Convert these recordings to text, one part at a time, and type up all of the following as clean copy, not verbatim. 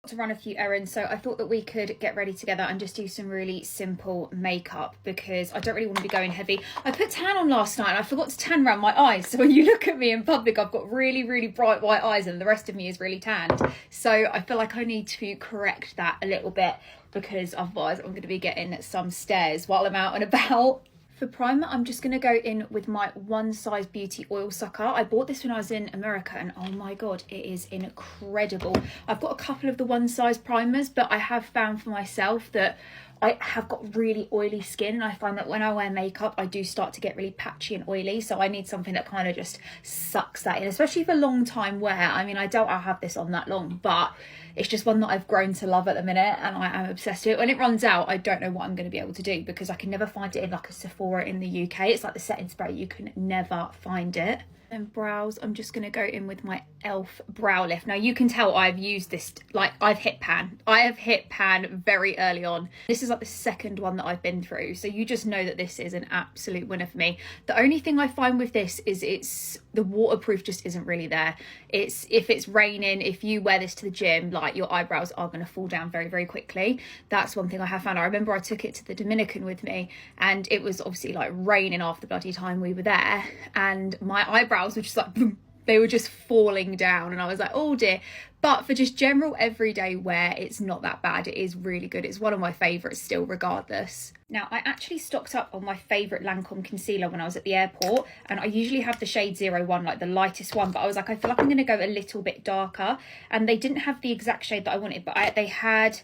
to run a few errands, so I thought that we could get ready together and just do some really simple makeup because I don't really want to be going heavy. I put tan on last night and I forgot to tan around my eyes, so when you look at me in public I've got really, really bright white eyes and the rest of me is really tanned. So I feel like I need to correct that a little bit because otherwise I'm going to be getting some stares while I'm out and about. For primer, I'm just going to go in with my One Size Beauty Oil Sucker. I bought this when I was in America and oh my god, it is incredible. I've got a couple of the One Size primers, but I have found for myself that I have got really oily skin, and I find that when I wear makeup I do start to get really patchy and oily, so I need something that kind of just sucks that in, especially for long time wear. I mean, I doubt I'll have this on that long, but it's just one that I've grown to love at the minute and I am obsessed with it. When it runs out, I don't know what I'm going to be able to do because I can never find it in like a Sephora in the UK. It's like the setting spray, you can never find it. And brows, I'm just going to go in with my e.l.f. brow lift. Now you can tell I've used this, like I've hit pan. I have hit pan very early on. This is like the second one that I've been through, so you just know that this is an absolute winner for me. The only thing I find with this is the waterproof just isn't really there. It's if it's raining, if you wear this to the gym, like your eyebrows are going to fall down very, very quickly. That's one thing I have found. I remember I took it to the Dominican with me and it was obviously like raining half the bloody time we were there, and my eyebrows were just like boom, they were just falling down and I was like, oh dear. But for just general everyday wear, it's not that bad. It is really good. It's one of my favourites still regardless. Now I actually stocked up on my favourite Lancome concealer when I was at the airport, and I usually have the shade 01, like the lightest one, but I was like, I feel like I'm going to go a little bit darker, and they didn't have the exact shade that I wanted, but they had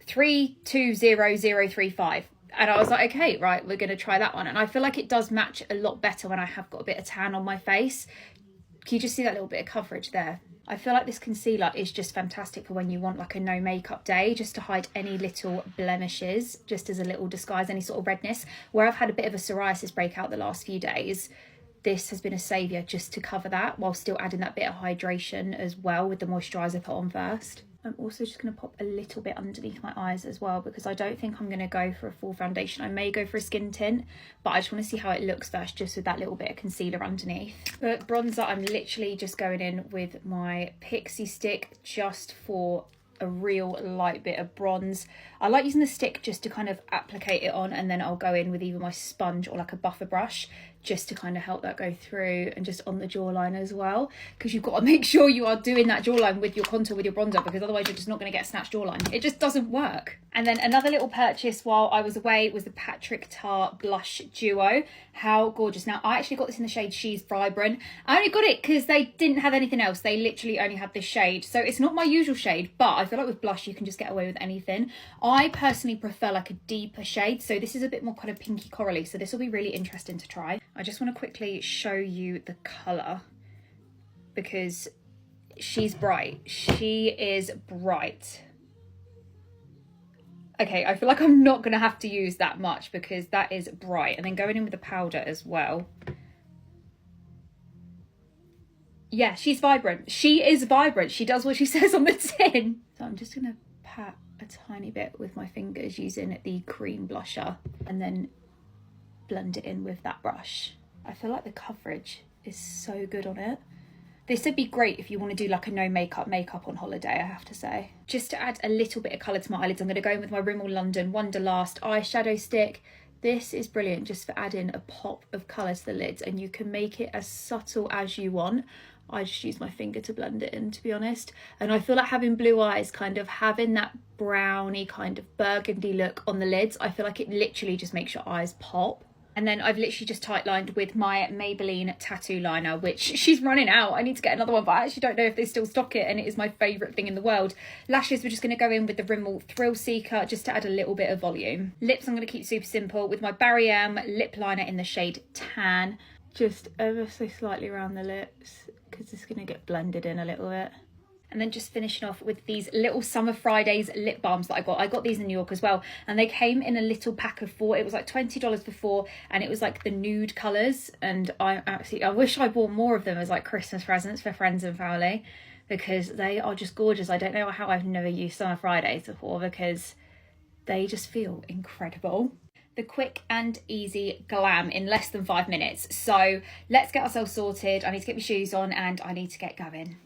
320035. And I was like, okay, right, we're going to try that one. And I feel like it does match a lot better when I have got a bit of tan on my face. Can you just see that little bit of coverage there? I feel like this concealer is just fantastic for when you want like a no makeup day, just to hide any little blemishes, just as a little disguise, any sort of redness. Where I've had a bit of a psoriasis breakout the last few days, this has been a saviour just to cover that while still adding that bit of hydration as well with the moisturiser put on first. I'm also just going to pop a little bit underneath my eyes as well because I don't think I'm going to go for a full foundation. I may go for a skin tint, but I just want to see how it looks first, just with that little bit of concealer underneath. For bronzer, I'm literally just going in with my Pixie stick just for a real light bit of bronze. I like using the stick just to kind of applicate it on, and then I'll go in with either my sponge or like a buffer brush just to kind of help that go through, and just on the jawline as well, because you've got to make sure you are doing that jawline with your contour with your bronzer, because otherwise you're just not going to get a snatched jawline. It just doesn't work. And then another little purchase while I was away was the Patrick Tart Blush Duo. How gorgeous. Now I actually got this in the shade She's Vibrant. I only got it because they didn't have anything else. They literally only had this shade, so it's not my usual shade, but I feel like with blush you can just get away with anything. I personally prefer like a deeper shade, so this is a bit more kind of pinky corally, so this will be really interesting to try. I just want to quickly show you the colour because she's bright. She is bright. Okay, I feel like I'm not going to have to use that much because that is bright. And then going in with the powder as well. Yeah, she's vibrant. She is vibrant. She does what she says on the tin. So I'm just going to pat a tiny bit with my fingers using the cream blusher and then blend it in with that brush. I feel like the coverage is so good on it. This would be great if you want to do like a no makeup on holiday, I have to say. Just to add a little bit of colour to my eyelids, I'm going to go in with my Rimmel London Wonderlast eyeshadow stick. This is brilliant just for adding a pop of colour to the lids, and you can make it as subtle as you want. I just use my finger to blend it in, to be honest. And I feel like having blue eyes, kind of having that browny kind of burgundy look on the lids, I feel like it literally just makes your eyes pop. And then I've literally just tight lined with my Maybelline tattoo liner, which she's running out. I need to get another one, but I actually don't know if they still stock it, and it is my favourite thing in the world. Lashes, we're just going to go in with the Rimmel Thrill Seeker just to add a little bit of volume. Lips, I'm going to keep super simple with my Barry M lip liner in the shade Tan. Just ever so slightly around the lips because it's going to get blended in a little bit. And then just finishing off with these little Summer Fridays lip balms that I got. I got these in New York as well, and they came in a little pack of 4. It was like $20 for 4, and it was like the nude colours. And I wish I bought more of them as like Christmas presents for friends and family, because they are just gorgeous. I don't know how I've never used Summer Fridays before, because they just feel incredible. The quick and easy glam in less than 5 minutes. So let's get ourselves sorted. I need to get my shoes on and I need to get going.